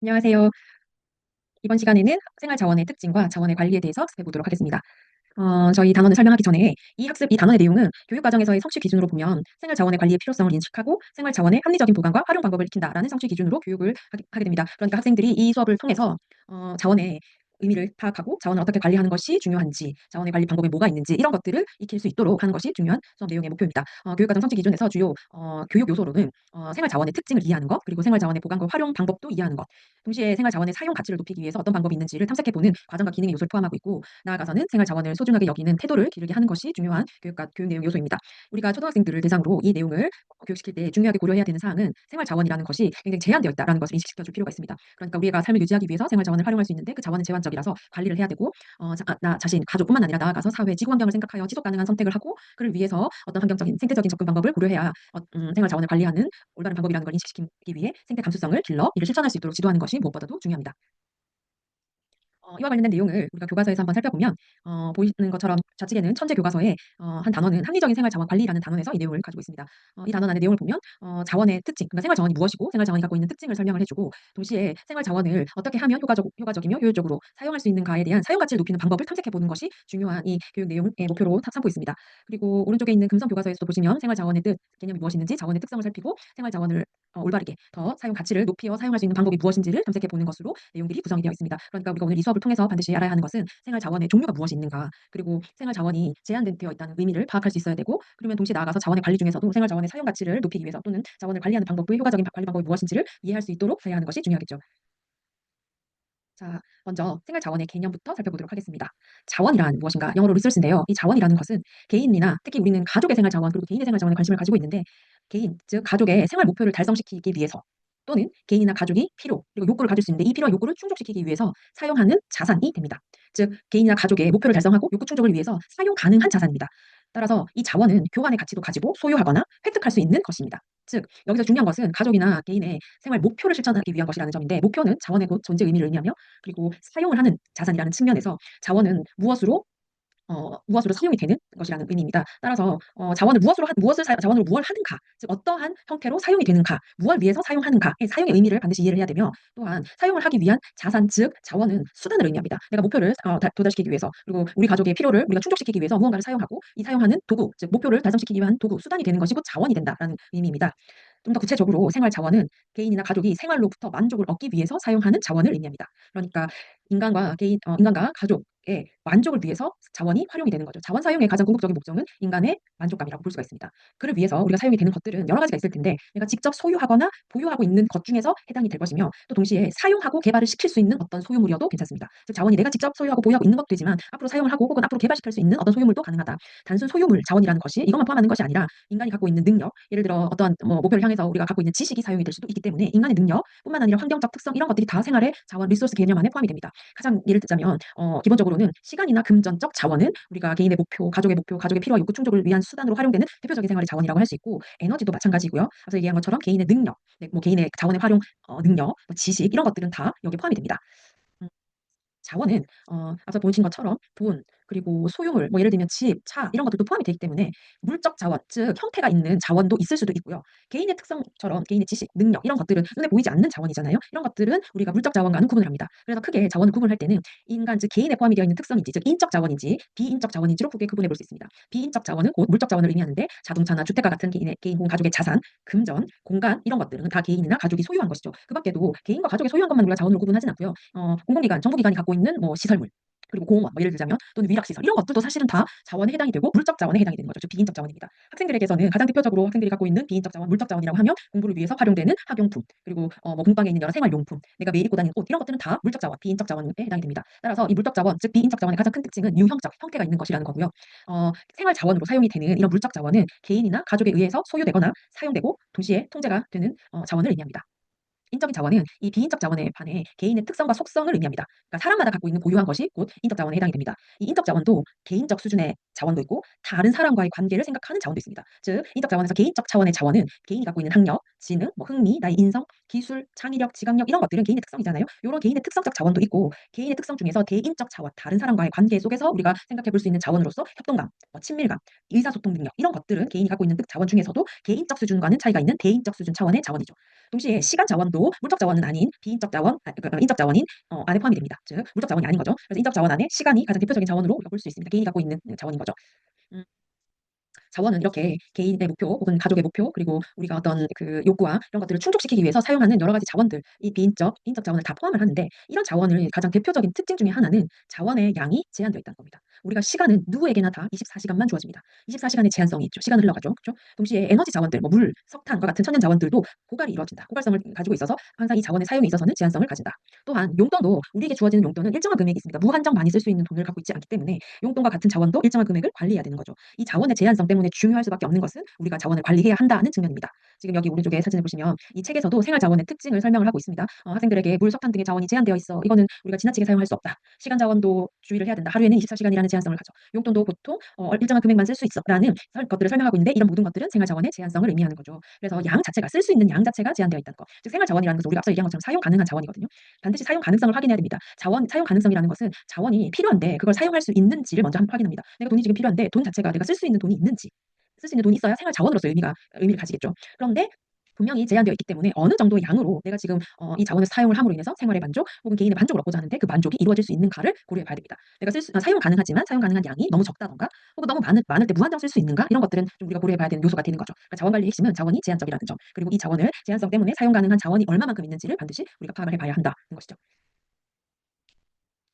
안녕하세요. 이번 시간에는 생활 자원의 특징과 자원의 관리에 대해서 살펴보도록 하겠습니다. 저희 단원을 설명하기 전에 이 단원의 내용은 교육 과정에서의 성취 기준으로 보면 생활 자원의 관리의 필요성을 인식하고 생활 자원의 합리적인 보관과 활용 방법을 익힌다라는 성취 기준으로 교육을 하게 됩니다. 그러니까 학생들이 이 수업을 통해서 자원의 의미를 파악하고 자원을 어떻게 관리하는 것이 중요한지, 자원의 관리 방법에 뭐가 있는지 이런 것들을 익힐 수 있도록 하는 것이 중요한 수업 내용의 목표입니다. 교육과정 성취 기준에서 주요 교육 요소로는 생활 자원의 특징을 이해하는 것, 그리고 생활 자원의 보관과 활용 방법도 이해하는 것, 동시에 생활 자원의 사용 가치를 높이기 위해서 어떤 방법이 있는지를 탐색해보는 과정과 기능의 요소를 포함하고 있고, 나아가서는 생활 자원을 소중하게 여기는 태도를 기르게 하는 것이 중요한 교육 내용 요소입니다. 우리가 초등학생들을 대상으로 이 내용을 교육시킬 때 중요하게 고려해야 되는 사항은 생활 자원이라는 것이 굉장히 제한되어 있다라는 것을 인식시켜 줄 필요가 있습니다. 그러니까 우리가 삶을 유지하기 위해서 생활 자원을 활용할 수 있는데 그 자원은 제한적이라서 관리를 해야 되고, 나 자신, 가족뿐만 아니라 나아가서 사회, 지구 환경을 생각하여 지속 가능한 선택을 하고, 그를 위해서 어떤 환경적인 생태적인 접근 방법을 고려해야 생활 자원을 관리하는 올바른 방법이라는 걸 인식시키기 위해 생태 감수성을 길러 이를 실천할 수 있도록 지도하는 것이 무엇보다도 중요합니다. 이와 관련된 내용을 우리가 교과서에서 한번 살펴보면 보이는 것처럼 좌측에는 천재 교과서에 한 단어는 합리적인 생활 자원 관리라는 단원에서 이 내용을 가지고 있습니다. 이 단원 안에 내용을 보면 자원의 특징, 그러니까 생활 자원이 무엇이고 생활 자원이 갖고 있는 특징을 설명을 해주고, 동시에 생활 자원을 어떻게 하면 효과적이며 효율적으로 사용할 수 있는가에 대한 사용 가치를 높이는 방법을 탐색해 보는 것이 중요한 이 교육 내용의 목표로 삼고 있습니다. 그리고 오른쪽에 있는 금성 교과서에서도 보시면 생활 자원의 뜻, 개념이 무엇인지 자원의 특성을 살피고 생활 자원을 올바르게 더 사용 가치를 높여 사용할 수 있는 방법이 무엇인지를 탐색해 보는 것으로 내용들이 구성이 되어 있습니다. 그러니까 우리가 오늘 이 수업을 통해서 반드시 알아야 하는 것은 생활 자원의 종류가 무엇이 있는가, 그리고 생활 자원이 제한되어 있다는 의미를 파악할 수 있어야 되고, 그러면 동시에 나아가서 자원의 관리 중에서도 생활 자원의 사용 가치를 높이기 위해서 또는 자원을 관리하는 방법도 효과적인 관리 방법이 무엇인지를 이해할 수 있도록 해야 하는 것이 중요하겠죠. 자, 먼저 생활 자원의 개념부터 살펴보도록 하겠습니다. 자원이란 무엇인가? 영어로 리소스인데요. 이 자원이라는 것은 개인이나 특히 우리는 가족의 생활 자원 그리고 개인의 생활 자원에 관심을 가지고 있는데, 개인, 즉 가족의 생활 목표를 달성시키기 위해서 또는 개인이나 가족이 필요 그리고 욕구를 가질 수 있는데 이 필요와 욕구를 충족시키기 위해서 사용하는 자산이 됩니다. 즉 개인이나 가족의 목표를 달성하고 욕구 충족을 위해서 사용 가능한 자산입니다. 따라서 이 자원은 교환의 가치도 가지고 소유하거나 획득할 수 있는 것입니다. 즉 여기서 중요한 것은 가족이나 개인의 생활 목표를 실천하기 위한 것이라는 점인데, 목표는 자원의 곧 존재 의미를 의미하며, 그리고 사용을 하는 자산이라는 측면에서 자원은 무엇으로 사용이 되는 것이라는 의미입니다. 따라서 자원으로 무엇을 하는가, 즉 어떠한 형태로 사용이 되는가, 무엇을 위해서 사용하는가의 사용의 의미를 반드시 이해를 해야 되며, 또한 사용을 하기 위한 자산, 즉 자원은 수단을 의미합니다. 내가 목표를 도달시키기 위해서, 그리고 우리 가족의 필요를 우리가 충족시키기 위해서 무언가를 사용하고, 이 사용하는 도구, 즉 목표를 달성시키기 위한 도구, 수단이 되는 것이 곧 자원이 된다라는 의미입니다. 좀 더 구체적으로 생활 자원은 개인이나 가족이 생활로부터 만족을 얻기 위해서 사용하는 자원을 의미합니다. 그러니까 인간과 가족의 만족을 위해서 자원이 활용이 되는 거죠. 자원 사용의 가장 궁극적인 목적은 인간의 만족감이라고 볼 수가 있습니다. 그를 위해서 우리가 사용이 되는 것들은 여러 가지가 있을 텐데, 내가 직접 소유하거나 보유하고 있는 것 중에서 해당이 될 것이며, 또 동시에 사용하고 개발을 시킬 수 있는 어떤 소유물이어도 괜찮습니다. 즉 자원이 내가 직접 소유하고 보유하고 있는 것도 되지만 앞으로 사용을 하고 혹은 앞으로 개발시킬 수 있는 어떤 소유물도 가능하다. 단순 소유물, 자원이라는 것이 이것만 포함하는 것이 아니라 인간이 갖고 있는 능력, 예를 들어 어떠한 목표를 향해서 우리가 갖고 있는 지식이 사용이 될 수도 있기 때문에 인간의 능력뿐만 아니라 환경적 특성 이런 것들이 다 생활의 자원 리소스 개념 안에 포함이 됩니다. 가장 예를 들자면 기본적으로는 시간이나 금전적 자원은 우리가 개인의 목표, 가족의 필요와 욕구 충족을 위한 수단으로 활용되는 대표적인 생활의 자원이라고 할 수 있고, 에너지도 마찬가지고요. 앞서 얘기한 것처럼 개인의 능력, 네, 뭐 개인의 자원의 활용 능력, 뭐 지식 이런 것들은 다 여기에 포함이 됩니다. 음. 자원은 앞서 보신 것처럼 돈 그리고 소유물 뭐 예를 들면 집, 차 이런 것들도 포함이 되기 때문에 물적 자원, 즉 형태가 있는 자원도 있을 수도 있고요. 개인의 특성처럼 개인의 지식, 능력 이런 것들은 눈에 보이지 않는 자원이잖아요. 이런 것들은 우리가 물적 자원과는 구분을 합니다. 그래서 크게 자원을 구분할 때는 인간 즉 개인에 포함이 되어 있는 특성인지 즉 인적 자원인지 비인적 자원인지로 크게 구분해 볼 수 있습니다. 비인적 자원은 곧 물적 자원을 의미하는데 자동차나 주택과 같은 개인 혹은 가족의 자산, 금전, 공간 이런 것들은 다 개인이나 가족이 소유한 것이죠. 그 밖에도 개인과 가족이 소유한 것만 우리가 자원으로 구분하진 않고요. 공공기관, 정부기관이 갖고 있는 뭐 시설물 그리고 공원, 뭐 예를 들자면 또는 위락시설 이런 것들도 사실은 다 자원에 해당이 되고 물적 자원에 해당이 되는 거죠. 즉 비인적 자원입니다. 학생들에게서는 가장 대표적으로 학생들이 갖고 있는 비인적 자원, 물적 자원이라고 하면 공부를 위해서 활용되는 학용품, 그리고 뭐 공방에 있는 여러 생활용품, 내가 매일 입고 다니는 옷 이런 것들은 다 물적 자원, 비인적 자원에 해당이 됩니다. 따라서 이 물적 자원, 즉 비인적 자원의 가장 큰 특징은 유형적, 형태가 있는 것이라는 거고요. 생활 자원으로 사용이 되는 이런 물적 자원은 개인이나 가족에 의해서 소유되거나 사용되고 동시에 통제가 되는 자원을 의미합니다. 인적인 자원은 이 비인적 자원에 반해 개인의 특성과 속성을 의미합니다. 그러니까 사람마다 갖고 있는 고유한 것이 곧 인적 자원에 해당이 됩니다. 이 인적 자원도 개인적 수준의 자원도 있고 다른 사람과의 관계를 생각하는 자원도 있습니다. 즉 인적 자원에서 개인적 차원의 자원은 개인이 갖고 있는 학력, 지능, 뭐 흥미, 나의 인성, 기술, 창의력, 지각력 이런 것들은 개인의 특성이잖아요. 이런 개인의 특성적 자원도 있고, 개인의 특성 중에서 대인적 자원, 다른 사람과의 관계 속에서 우리가 생각해 볼 수 있는 자원으로서 협동감, 뭐 친밀감, 의사소통 능력 이런 것들은 개인이 갖고 있는 자원 중에서도 개인적 수준과는 차이가 있는 대인적 수준 차원의 자원이죠. 동시에 시간 자원도 용도도 물적 자원은 아닌 비인적 자원, 인적 자원인 안에 포함이 됩니다. 즉 물적 자원이 아닌 거죠. 그래서 인적 자원 안에 시간이 가장 대표적인 자원으로 우리가 볼 수 있습니다. 개인이 갖고 있는 자원인 거죠. 음. 자원은 이렇게 개인의 목표 혹은 가족의 목표 그리고 우리가 어떤 그 욕구와 이런 것들을 충족시키기 위해서 사용하는 여러 가지 자원들, 이 비인적, 인적 자원을 다 포함을 하는데 이런 자원을 가장 대표적인 특징 중에 하나는 자원의 양이 제한되어 있다는 겁니다. 우리가 시간은 누구에게나 다 24시간만 주어집니다. 24시간의 제한성이 있죠. 시간은 흘러가죠. 그렇죠? 동시에 에너지 자원들, 뭐 물, 석탄과 같은 천연 자원들도 고갈이 이루어진다. 고갈성을 가지고 있어서 항상 이 자원의 사용에 있어서는 제한성을 가진다. 또한 용돈도 우리에게 주어지는 용돈은 일정한 금액이 있습니다. 무한정 많이 쓸 수 있는 돈을 갖고 있지 않기 때문에 용돈과 같은 자원도 일정한 금액을 관리해야 되는 거죠. 이 자원의 제한성 때문에 중요할 수밖에 없는 것은 우리가 자원을 관리해야 한다는 측면입니다. 지금 여기 오른쪽에 사진을 보시면 이 책에서도 생활 자원의 특징을 설명을 하고 있습니다. 학생들에게 물, 석탄 등의 자원이 제한되어 있어. 이거는 우리가 지나치게 사용할 수 없다. 시간 자원도 주의를 해야 된다. 하루에는 24시간이라는 제한성을 가져. 용돈도 보통 일정한 금액만 쓸 수 있어라는 것들을 설명하고 있는데 이런 모든 것들은 생활 자원의 제한성을 의미하는 거죠. 그래서 양 자체가 쓸 수 있는 양 자체가 제한되어 있다는 거. 즉 생활 자원이라는 것은 우리가 앞서 얘기한 것처럼 사용 가능한 자원이거든요. 반드시 사용 가능성을 확인해야 됩니다. 자원 사용 가능성이라는 것은 자원이 필요한데 그걸 사용할 수 있는지를 먼저 확인합니다. 내가 돈이 지금 필요한데 돈 자체가 내가 쓸 수 있는 돈이 있는지 쓸 수 있는 돈이 있어야 생활 자원으로서 의미를 가지겠죠. 그런데 분명히 제한되어 있기 때문에 어느 정도의 양으로 내가 지금 이 자원을 사용을 함으로 인해서 생활의 만족 혹은 개인의 만족을 얻고자 하는데 그 만족이 이루어질 수 있는가를 고려해 봐야 됩니다. 내가 사용 가능하지만 사용 가능한 양이 너무 적다던가 혹은 너무 많을 때 무한정 쓸 수 있는가 이런 것들은 좀 우리가 고려해 봐야 되는 요소가 되는 거죠. 그러니까 자원 관리의 핵심은 자원이 제한적이라는 점 그리고 이 자원을 제한성 때문에 사용 가능한 자원이 얼마만큼 있는지를 반드시 우리가 파악을 해봐야 한다는 것이죠.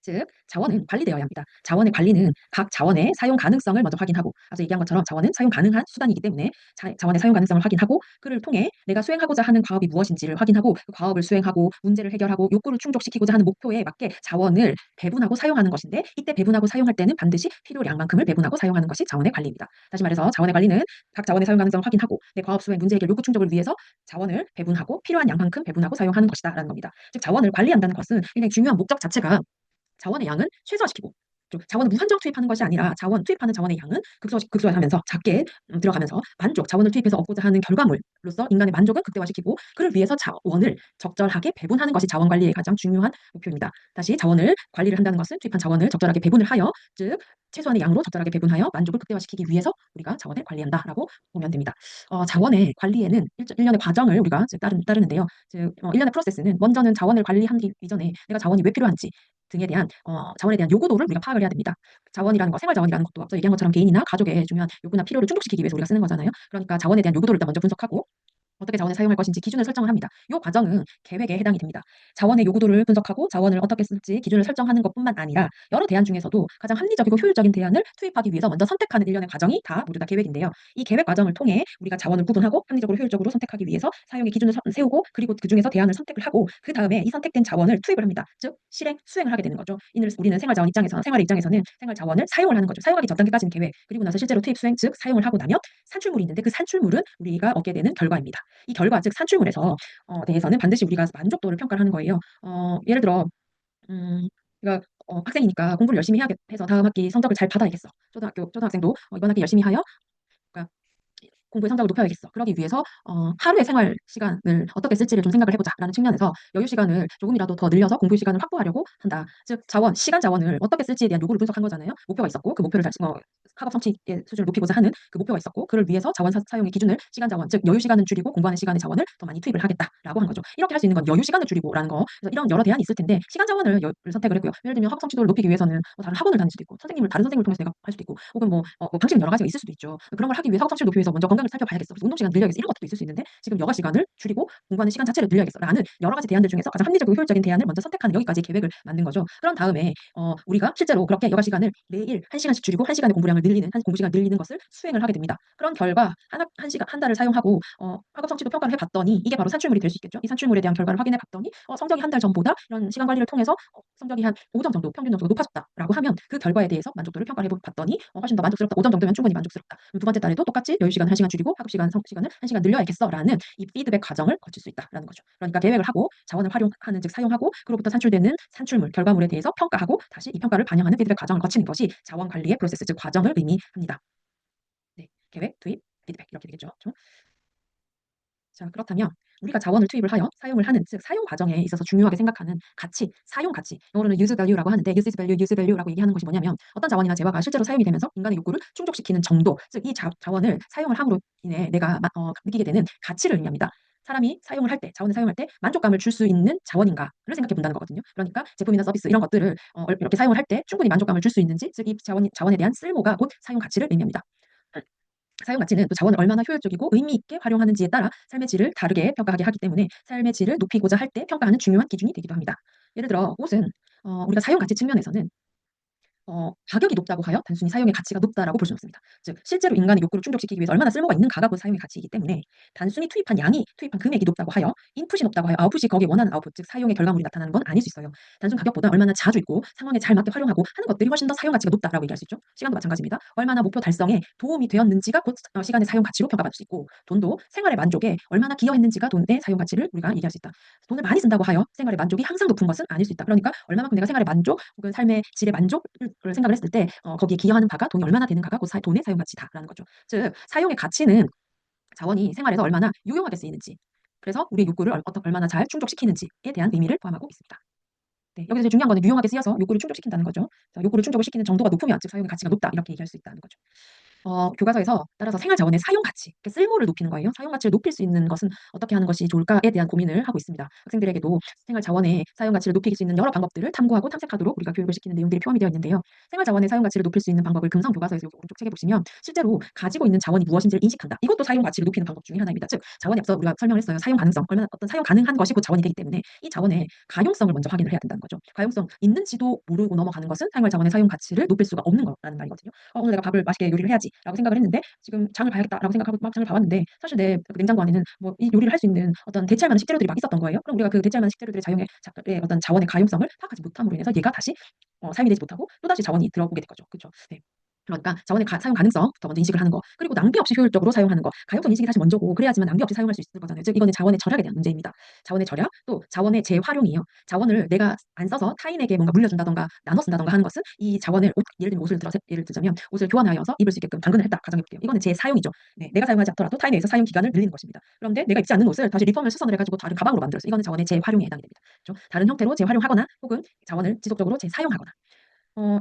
즉 자원은 관리되어야 합니다. 자원의 관리는 각 자원의 사용 가능성을 먼저 확인하고 앞서 얘기한 것처럼 자원은 사용 가능한 수단이기 때문에 자원의 사용 가능성을 확인하고 그를 통해 내가 수행하고자 하는 과업이 무엇인지를 확인하고 그 과업을 수행하고 문제를 해결하고 욕구를 충족시키고자 하는 목표에 맞게 자원을 배분하고 사용하는 것인데 이때 배분하고 사용할 때는 반드시 필요량만큼을 배분하고 사용하는 것이 자원의 관리입니다. 다시 말해서 자원의 관리는 각 자원의 사용 가능성을 확인하고 내 과업 수행 문제 해결 욕구 충족을 위해서 자원을 배분하고 필요한 양만큼 배분하고 사용하는 것이다라는 겁니다. 즉 자원을 관리한다는 것은 굉장히 중요한 목적 자체가 자원의 양을 최소화시키고 좀 자원을 무한정 투입하는 것이 아니라 투입하는 자원의 양은 극소화하면서 작게 들어가면서 자원을 투입해서 얻고자 하는 결과물로서 인간의 만족을 극대화시키고 그를 위해서 자원을 적절하게 배분하는 것이 자원 관리의 가장 중요한 목표입니다. 다시 자원을 관리를 한다는 것은 투입한 자원을 적절하게 배분을 하여 즉 최소한의 양으로 적절하게 배분하여 만족을 극대화시키기 위해서 우리가 자원을 관리한다라고 보면 됩니다. 자원의 관리에는 일련의 과정을 우리가 따르는데요. 즉 일련의 프로세스는 먼저는 자원을 관리하기 이전에 내가 자원이 왜 필요한지 등에 대한 자원에 대한 요구도를 우리가 파악을 해야 됩니다. 자원이라는 거, 생활 자원이라는 것도 앞서 얘기한 것처럼 개인이나 가족의 중요한 욕구나 필요를 충족시키기 위해서 우리가 쓰는 거잖아요. 그러니까 자원에 대한 요구도를 일단 먼저 분석하고 어떻게 자원을 사용할 것인지 기준을 설정을 합니다. 이 과정은 계획에 해당이 됩니다. 자원의 요구도를 분석하고 자원을 어떻게 쓸지 기준을 설정하는 것뿐만 아니라 여러 대안 중에서도 가장 합리적이고 효율적인 대안을 투입하기 위해서 먼저 선택하는 일련의 과정이 다 모두 다 계획인데요. 이 계획 과정을 통해 우리가 자원을 구분하고 합리적으로 효율적으로 선택하기 위해서 사용의 기준을 세우고 그리고 그중에서 대안을 선택을 하고 그 다음에 이 선택된 자원을 투입을 합니다. 즉 수행을 하게 되는 거죠. 이는 우리는 생활의 입장에서는 생활 자원을 사용을 하는 거죠. 사용하기 전 단계까지는 계획 그리고 나서 실제로 투입 수행 즉 사용을 하고 나면 산출물이 있는데 그 산출물은 우리가 얻게 되는 결과입니다. 이 결과 즉 산출물에서 대해서는 반드시 우리가 만족도를 평가를 하는 거예요. 예를 들어 우리가 학생이니까 공부를 열심히 해야 해서 다음 학기 성적을 잘 받아야겠어. 초등학생도 이번 학기 열심히 하여 그러니까 공부의 성적을 높여야겠어. 그러기 위해서 하루의 생활 시간을 어떻게 쓸지를 좀 생각을 해보자라는 측면에서 여유 시간을 조금이라도 더 늘려서 공부 시간을 확보하려고 한다. 즉 시간 자원을 어떻게 쓸지에 대한 요구를 분석한 거잖아요. 목표가 있었고 그 목표를 학업 성취의 수준을 높이고자 하는 그 목표가 있었고 그를 위해서 자원 사용의 기준을 시간 자원 즉 여유 시간을 줄이고 공부하는 시간의 자원을 더 많이 투입을 하겠다라고 한 거죠. 이렇게 할 수 있는 건 여유 시간을 줄이고라는 거. 그래서 이런 여러 대안이 있을 텐데 시간 자원을 선택을 했고요. 예를 들면 학업 성취도를 높이기 위해서는 다른 학원을 다닐 수도 있고 다른 선생님을 통해서 내가 할 수도 있고 혹은 방식은 여러 가지가 있을 수도 있죠. 그런 걸 하기 위해서 학업 성취를 높이기 위해서 먼저 건강을 살펴봐야겠어. 그래서 운동 시간 늘려야겠어. 이런 것도 있을 수 있는데 지금 여가 시간을 줄이고 공부하는 시간 자체를 늘려야겠어라는 여러 가지 대안들 중에서 가장 합리적이고 효율적인 대안을 먼저 선택하는 여기까지 계획을 만든 거죠. 그런 다음에 우리가 실제로 그렇게 여가 시간을 매일 1시간씩 줄이고 1시간의 공부량을 늘리는 공부 시간 늘리는 것을 수행을 하게 됩니다. 그런 결과 한 달을 사용하고 학업 성취도 평가를 해봤더니 이게 바로 산출물이 될 수 있겠죠. 이 산출물에 대한 결과를 확인해 봤더니 성적이 한 달 전보다 이런 시간 관리를 통해서 성적이 한 5점 정도 평균 점수가 높아졌다라고 하면 그 결과에 대해서 만족도를 평가를 해봤더니 훨씬 더 만족스럽다. 5점 정도면 충분히 만족스럽다. 두 번째 달에도 똑같이 여유 시간 1시간 줄이고 학업 시간을 1시간 늘려야겠어라는 이 피드백 과정을 거칠 수 있다라는 거죠. 그러니까 계획을 하고 자원을 활용하는 즉 사용하고 그로부터 산출되는 산출물 결과물에 대해서 평가하고 다시 이 평가를 반영하는 피드백 과정을 거치는 것이 자원 관리의 프로세스 즉 과정을 의미합니다. 네, 계획, 투입, 피드백 이렇게 되겠죠. 그렇죠? 자, 그렇다면 우리가 자원을 투입을 하여 사용을 하는 즉 사용 과정에 있어서 중요하게 생각하는 가치, 사용 가치. 영어로는 use value라고 하는데 use value라고 얘기하는 것이 뭐냐면 어떤 자원이나 재화가 실제로 사용이 되면서 인간의 욕구를 충족시키는 정도, 즉 이 자원을 사용을 함으로 인해 내가 느끼게 되는 가치를 의미합니다. 사람이 사용을 할 때, 자원을 사용할 때 만족감을 줄 수 있는 자원인가를 생각해 본다는 거거든요. 그러니까 제품이나 서비스 이런 것들을 이렇게 사용을 할 때 충분히 만족감을 줄 수 있는지, 즉 이 자원에 대한 쓸모가 곧 사용 가치를 의미합니다. 사용 가치는 또 자원을 얼마나 효율적이고 의미 있게 활용하는지에 따라 삶의 질을 다르게 평가하게 하기 때문에 삶의 질을 높이고자 할 때 평가하는 중요한 기준이 되기도 합니다. 예를 들어 옷은 우리가 사용 가치 측면에서는 가격이 높다고 하여 단순히 사용의 가치가 높다라고 볼 수는 없습니다. 즉 실제로 인간의 욕구를 충족시키기 위해서 얼마나 쓸모가 있는가가 곧 사용의 가치이기 때문에 단순히 투입한 금액이 높다고 하여 인풋이 높다고 하여 아웃풋이 거기에 원하는 아웃풋, 즉 사용의 결과물이 나타나는 건 아닐 수 있어요. 단순 가격보다 얼마나 자주 입고 상황에 잘 맞게 활용하고 하는 것들이 훨씬 더 사용 가치가 높다라고 얘기할 수 있죠. 시간도 마찬가지입니다. 얼마나 목표 달성에 도움이 되었는지가 곧 시간의 사용 가치로 평가받을 수 있고, 돈도 생활의 만족에 얼마나 기여했는지가 돈의 사용 가치를 우리가 얘기할 수 있다. 돈을 많이 쓴다고 하여 생활의 만족이 항상 높은 것은 아닐 수 있다. 그러니까 얼마만큼 내가 생활의 만족 혹은 삶의 질의 만족을 생각을 했을 때 거기에 기여하는 바가 돈이 얼마나 되는가가 곧 돈의 사용 가치다라는 거죠. 즉 사용의 가치는 자원이 생활에서 얼마나 유용하게 쓰이는지, 그래서 우리의 욕구를 얼마나 잘 충족시키는지에 대한 의미를 포함하고 있습니다. 네, 여기서 제일 중요한 거는 유용하게 쓰여서 욕구를 충족시킨다는 거죠. 요구를 충족을 시키는 정도가 높으면 즉 사용의 가치가 높다 이렇게 얘기할 수 있다는 거죠. 교과서에서 따라서 생활 자원의 사용 가치, 쓸모를 높이는 거예요. 사용 가치를 높일 수 있는 것은 어떻게 하는 것이 좋을까에 대한 고민을 하고 있습니다. 학생들에게도 생활 자원의 사용 가치를 높일 수 있는 여러 방법들을 탐구하고 탐색하도록 우리가 교육을 시키는 내용들이 포함이 되어 있는데요. 생활 자원의 사용 가치를 높일 수 있는 방법을 금성 교과서에서 여기 오른쪽 책에 보시면 실제로 가지고 있는 자원이 무엇인지를 인식한다. 이것도 사용 가치를 높이는 방법 중에 하나입니다. 즉 자원에 앞서 우리가 설명을 했어요. 사용 가능성, 얼마나 어떤 사용 가능한 것이 곧 자원이 되기 때문에 이 자원의 가용성을 먼저 확인을 해야 된다는 거죠. 가용성 있는지도 모르고 넘어가는 것은 생활 자원의 사용 가치를 높일 수가 없는 거라는 말이거든요. 오늘 내가 밥을 맛있게 요리를 해야지라고 생각을 했는데 지금 장을 봐야겠다라고 생각하고 막 장을 봐왔는데 사실 내 그 냉장고 안에는 뭐 이 요리를 할 수 있는 어떤 대체할 만한 식재료들이 막 있었던 거예요. 그럼 우리가 그 대체할 만한 식재료들의 어떤 자원의 가용성을 파악하지 못함으로 인해서 얘가 다시 사용이 되지 못하고 또다시 자원이 들어오게 된 거죠. 그쵸? 네. 그러니까 자원의 사용 가능성부터 먼저 인식을 하는 거, 그리고 낭비 없이 효율적으로 사용하는 거, 가용성 인식이 사실 먼저고 그래야지만 낭비 없이 사용할 수 있을 거잖아요. 즉 이거는 자원의 절약에 대한 문제입니다. 자원의 절약 또 자원의 재활용이에요. 자원을 내가 안 써서 타인에게 뭔가 물려준다던가 나눠 쓴다던가 하는 것은 이 자원을 예를 들면 예를 들자면 옷을 교환하여서 입을 수 있게끔 당근을 했다 가정해볼게요. 이거는 재사용이죠. 네, 내가 사용하지 않더라도 타인에 의해서 사용 기간을 늘리는 것입니다. 그런데 내가 입지 않는 옷을 다시 리폼을 수선을 해가지고 다른 가방으로 만들었어. 이거는 자원의 재활용에 해당이 됩니다. 그렇죠? 다른 형태로 재활용하거나 혹은 자원을 지속적으로 재사용하거나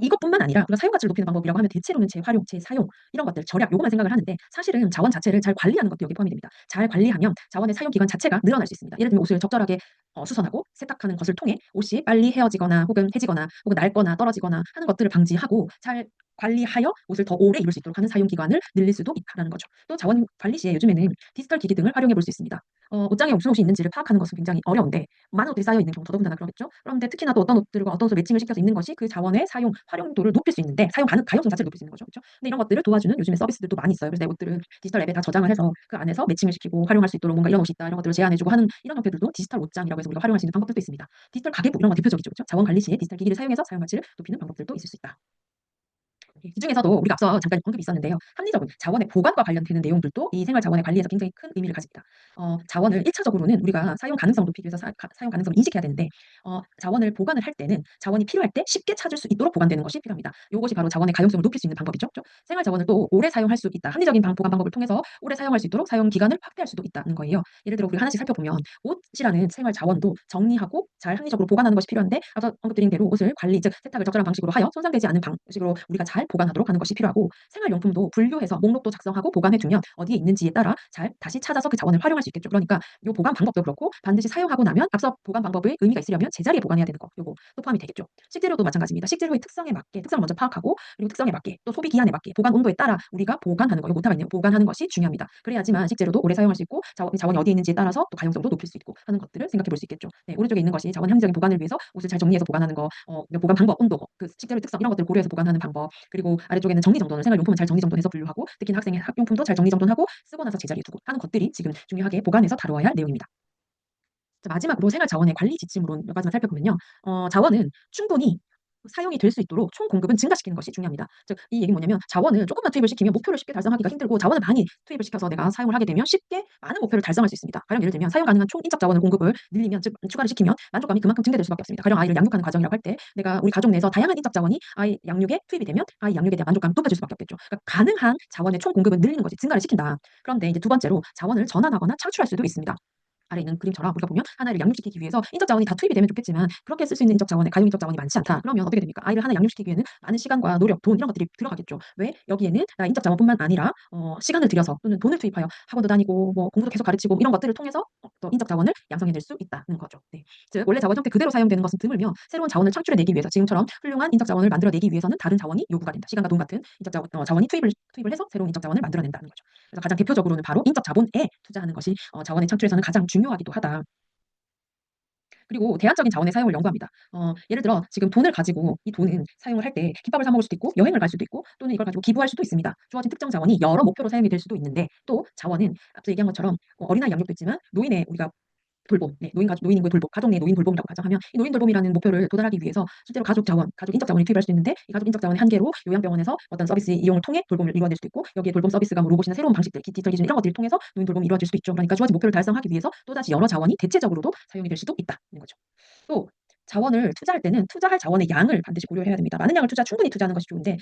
이것뿐만 아니라 우리가 사용 가치를 높이는 방법이라고 하면 대체로는 재활용, 재사용 이런 것들, 절약 요것만 생각을 하는데 사실은 자원 자체를 잘 관리하는 것도 여기 포함이 됩니다. 잘 관리하면 자원의 사용 기간 자체가 늘어날 수 있습니다. 예를 들면 옷을 적절하게 수선하고 세탁하는 것을 통해 옷이 빨리 헤어지거나 혹은 해지거나 혹은 낡거나 떨어지거나 하는 것들을 방지하고 잘 관리하여 옷을 더 오래 입을 수 있도록 하는 사용 기간을 늘릴 수도 있다라는 거죠. 또 자원 관리 시에 요즘에는 디지털 기기 등을 활용해 볼 수 있습니다. 옷장에 무슨 옷이 있는지를 파악하는 것은 굉장히 어려운데 많은 옷들이 쌓여 있는 경우 더더군다나 그러겠죠. 그런데 특히나 또 어떤 옷들과 어떤 옷을 매칭을 시켜서 입는 것이 그 자원의 사용 활용도를 높일 수 있는데 가용성 자체를 높일 수 있는 거죠. 그렇죠? 근데 이런 것들을 도와주는 요즘에 서비스들도 많이 있어요. 그래서 내 옷들을 디지털 앱에 다 저장을 해서 그 안에서 매칭을 시키고 활용할 수 있도록 뭔가 이런 옷이 있다 이런 것들을 제안해주고 하는 이런 형태들도 디지털 옷장이라고 해서 우리가 활용할 수 있는 방법들도 있습니다. 디지털 가계부 이런 거 대표적이죠. 그렇죠? 자원 관리 시에 디지털 기기를 사용해서 사용 가치를 높이는 방법들도 있을 수 있다. 그중에서도 우리가 앞서 잠깐 언급이 있었는데요. 합리적인 자원의 보관과 관련되는 내용들도 이 생활 자원의 관리에서 굉장히 큰 의미를 가집니다. 자원을 1차적으로는 우리가 사용 가능성을 높이기 위해서 사용 가능성을 인식해야 되는데 자원을 보관을 할 때는 자원이 필요할 때 쉽게 찾을 수 있도록 보관되는 것이 필요합니다. 이것이 바로 자원의 가용성을 높일 수 있는 방법이죠. 그죠? 생활 자원을 또 오래 사용할 수 있다. 합리적인 보관 방법을 통해서 오래 사용할 수 있도록 사용 기간을 확대할 수도 있다는 거예요. 예를 들어 우리가 하나씩 살펴보면 옷이라는 생활 자원도 정리하고 잘 합리적으로 보관하는 것이 필요한데 앞서 언급드린 대로 옷을 관리 즉 세탁을 적절한 방식으로 하여 손상되지 않는 방식으로 우리가 잘 보관하도록 하는 것이 필요하고 생활용품도 분류해서 목록도 작성하고 보관해 두면 어디에 있는지에 따라 잘 다시 찾아서 그 자원을 활용할 수 있겠죠. 그러니까 이 보관 방법도 그렇고 반드시 사용하고 나면 앞서 보관 방법의 의미가 있으려면 제자리에 보관해야 되는 거 요것도 포함이 되겠죠. 식재료도 마찬가지입니다. 식재료의 특성에 맞게 특성을 먼저 파악하고 그리고 특성에 맞게 또 소비 기한에 맞게 보관 온도에 따라 우리가 보관하는 거, 요거 오타가 있네요. 보관하는 것이 중요합니다. 그래야지만 식재료도 오래 사용할 수 있고 자원이 어디에 있는지에 따라서 또 가용성도 높일 수 있고 하는 것들을 생각해 볼 수 있겠죠. 네, 오른쪽에 있는 것이 자원 합리적인 보관을 위해서 옷을 잘 정리해서 보관하는 거, 보관 방법, 온도, 그 식재료의 특성 이런 것들을 고려해서 보관하는 방법, 그리고 아래쪽에는 정리정돈을 생활용품은 잘 정리정돈해서 분류하고 특히나 학생의 학용품도 잘 정리정돈하고 쓰고 나서 제자리에 두고 하는 것들이 지금 중요하게 보관해서 다루어야 할 내용입니다. 자, 마지막으로 생활 자원의 관리 지침으로 몇 가지만 살펴보면요. 자원은 충분히 사용이 될 수 있도록 총 공급은 증가시키는 것이 중요합니다. 즉 이 얘기는 뭐냐면 자원을 조금만 투입을 시키면 목표를 쉽게 달성하기가 힘들고 자원을 많이 투입을 시켜서 내가 사용을 하게 되면 쉽게 많은 목표를 달성할 수 있습니다. 가령 예를 들면 사용 가능한 총 인적 자원을 공급을 늘리면 즉 추가를 시키면 만족감이 그만큼 증대될 수밖에 없습니다. 가령 아이를 양육하는 과정이라고 할 때 내가 우리 가족 내에서 다양한 인적 자원이 아이 양육에 투입이 되면 아이 양육에 대한 만족감이 높아질 수밖에 없겠죠. 그러니까 가능한 자원의 총 공급은 늘리는 것이 증가를 시킨다. 그런데 이제 두 번째로 자원을 전환하거나 창출할 수도 있습니다. 아래 있는 그림처럼 우리가 보면 하나를 양육시키기 위해서 인적 자원이 다 투입이 되면 좋겠지만 그렇게 쓸 수 있는 인적 자원의 가용 인적 자원이 많지 않다. 그러면 어떻게 됩니까? 아이를 하나 양육시키기 위해는 많은 시간과 노력, 돈 이런 것들이 들어가겠죠. 왜? 여기에는 나 인적 자원뿐만 아니라 시간을 들여서 또는 돈을 투입하여 학원도 다니고 뭐 공부도 계속 가르치고 이런 것들을 통해서 또 인적 자원을 양성해낼 수 있다는 거죠. 네. 즉 원래 자원 형태 그대로 사용되는 것은 드물며 새로운 자원을 창출해내기 위해서 지금처럼 훌륭한 인적 자원을 만들어내기 위해서는 다른 자원이 요구가 된다. 시간과 돈 같은 인적 자원이 투입을 해서 새로운 인적 자원을 만들어낸다는 거죠. 그래서 가장 대표적으로는 바로 인적 자본에 투자하는 것이 자원의 창출에서는 가장 중요하기도 하다. 그리고 대안적인 자원의 사용을 연구합니다. 예를 들어 지금 돈을 가지고 이 돈은 사용을 할 때 김밥을 사 먹을 수도 있고 여행을 갈 수도 있고 또는 이걸 가지고 기부할 수도 있습니다. 주어진 특정 자원이 여러 목표로 사용이 될 수도 있는데 또 자원은 앞서 얘기한 것처럼 어린아이 양육도 있지만 노인의 우리가 돌봄, 네, 노인 인구의 돌봄, 가족 내 노인 돌봄이라고 가정하면 이 노인 돌봄이라는 목표를 도달하기 위해서 실제로 가족 자원, 가족 인적 자원이 투입할 수 있는데 이 가족 인적 자원의 한계로 요양병원에서 어떤 서비스 이용을 통해 돌봄을 이루어낼 수도 있고 여기에 돌봄 서비스가 뭐 로봇이나 새로운 방식들, 디지털 기준 이런 것들을 통해서 노인 돌봄이 이루어질 수도 있죠. 그러니까 주어진 목표를 달성하기 위해서 또다시 여러 자원이 대체적으로도 사용이 될 수도 있다는 거죠. 또 자원을 투자할 때는 투자할 자원의 양을 반드시 고려해야 됩니다. 많은 양을 충분히 투자하는 것이 좋은데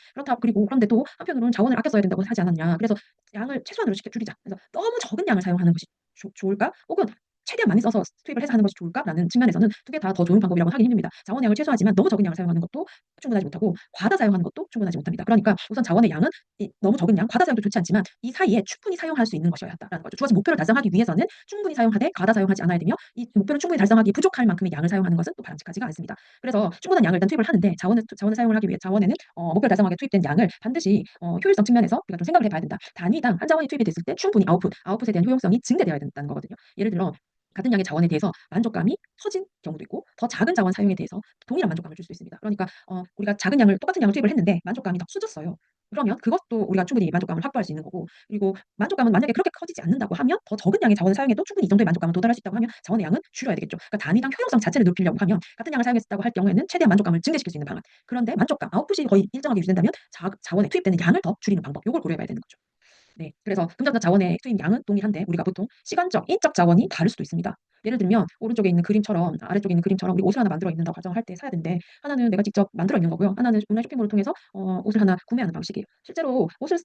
그런데 또 한편으로는 자원을 아껴 써야 된다고 하지 않았냐. 그래서 양을 최소한으로 줄이자. 그래서 너무 적은 양을 사용하는 것이 좋을까? 혹은 최대한 많이 써서 투입을 해서 하는 것이 좋을까라는 측면에서는 두 개 다 더 좋은 방법이라고 하긴 힘듭니다. 자원의 양을 최소화하지만 너무 적은 양을 사용하는 것도 충분하지 못하고 과다 사용하는 것도 충분하지 못합니다. 그러니까 우선 자원의 양은 너무 적은 양, 과다 사용도 좋지 않지만 이 사이에 충분히 사용할 수 있는 것이어야 한다라는 거죠. 주어진 목표를 달성하기 위해서는 충분히 사용하되 과다 사용하지 않아야 되며 이 목표를 충분히 달성하기 부족할 만큼의 양을 사용하는 것은 또 바람직하지가 않습니다. 그래서 충분한 양을 일단 투입을 하는데 자원을 사용을 하기 위해 자원에는 목표를 달성하기 투입된 양을 반드시 효율성 측면에서 우리가 좀 생각을 해봐야 된다. 단위당 한 자원이 투입이 됐을 때 충분히 아웃풋에 대한 효용성이 증대되어야 된다는 거거든요. 예를 들어 같은 양의 자원에 대해서 만족감이 커진 경우도 있고 더 작은 자원 사용에 대해서 동일한 만족감을 줄 수도 있습니다. 그러니까 우리가 똑같은 양을 투입을 했는데 만족감이 더 커졌어요. 그러면 그것도 우리가 충분히 만족감을 확보할 수 있는 거고 그리고 만족감은 만약에 그렇게 커지지 않는다고 하면 더 적은 양의 자원을 사용해도 충분히 이 정도의 만족감을 도달할 수 있다고 하면 자원의 양은 줄여야 되겠죠. 그러니까 단위당 효용성 자체를 높이려고 하면 같은 양을 사용했다고 할 경우에는 최대한 만족감을 증대시킬 수 있는 방안. 그런데 만족감, 아웃풋이 거의 일정하게 유지된다면 자원에 투입되는 양을 더 줄이는 방법. 요걸 고려해 봐야 되는 거죠. 네. 그래서 금전적 자원의 투입 양은 동일한데 우리가 보통 시간적, 인적 자원이 다를 수도 있습니다. 예를 들면 오른쪽에 있는 그림처럼 아래쪽에 있는 그림처럼 우리 옷을 하나 만들어 입는다고 가정을 할 때 사야 되는데 하나는 내가 직접 만들어 입는 거고요. 하나는 온라인 쇼핑몰을 통해서 옷을 하나 구매하는 방식이에요. 실제로 옷을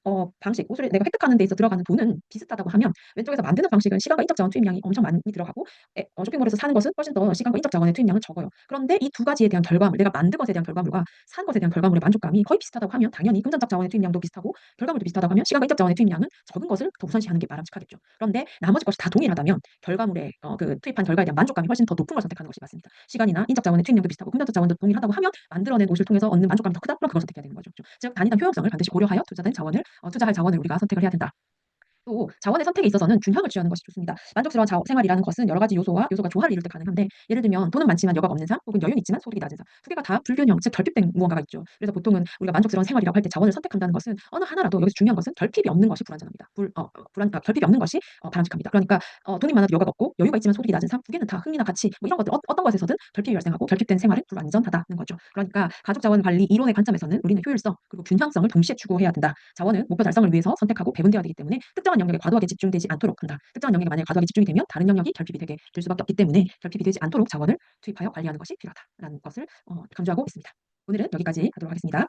내가 획득하는 데 있어 들어가는 돈은 비슷하다고 하면 왼쪽에서 만드는 방식은 시간과 인적 자원 투입량이 엄청 많이 들어가고 쇼핑몰에서 사는 것은 훨씬 더 시간과 인적 자원의 투입량은 적어요. 그런데 이 두 가지에 대한 결과물, 내가 만든 것에 대한 결과물과 산 것에 대한 결과물의 만족감이 거의 비슷하다고 하면 당연히 금전적 자원의 투입량도 비슷하고 결과물도 비슷하다고 하면 시간과 인적 자원의 투입량은 적은 것을 더 우선시하는 게 바람직하겠죠. 그런데 나머지 것이 다 동일하다면 결과물에 투입한 결과에 대한 만족감이 훨씬 더 높은 걸 선택하는 것이 맞습니다. 시간이나 인적 자원의 투입량도 비슷하고 금전적 자원도 동일하다고 하면 만들어낸 옷을 통해서 얻는 만족감이 더 크다? 그럼 그걸 선택해야 되는 거죠. 즉 단위당 효용성을 반드시 고려하여 투자할 자원을 우리가 선택을 해야 된다. 또 자원의 선택에 있어서는 균형을 취하는 것이 좋습니다. 만족스러운 생활이라는 것은 여러 가지 요소가 조화를 이룰 때 가능한데 예를 들면 돈은 많지만 여가가 없는 삶 혹은 여유는 있지만 소득이 낮은 삶 두 개가 다 불균형 즉 결핍된 무언가가 있죠. 그래서 보통은 우리가 만족스러운 생활이라고 할 때 자원을 선택한다는 것은 어느 하나라도 여기서 중요한 것은 결핍이 없는 것이 불완전합니다. 결핍이 없는 것이 바람직합니다. 그러니까 돈이 많아도 여가가 없고 여유가 있지만 소득이 낮은 삶 두 개는 다 흥미나 가치 뭐 이런 것들 어떤 것에서든 결핍이 발생하고 결핍된 생활은 불완전하다는 거죠. 그러니까 가족 자원 관리 이론의 관점에서는 우리는 효율성 그리고 균형성을 동시에 추구해야 된다. 자원은 목표 달성을 위해서 선택하고 배분되어야 되기 때문에 특정한 영역에 과도하게 집중되지 않도록 한다. 특정한 영역에 만약에 과도하게 집중이 되면 다른 영역이 결핍이 되게 될 수밖에 없기 때문에 결핍이 되지 않도록 자원을 투입하여 관리하는 것이 필요하다라는 것을 강조하고 있습니다. 오늘은 여기까지 하도록 하겠습니다.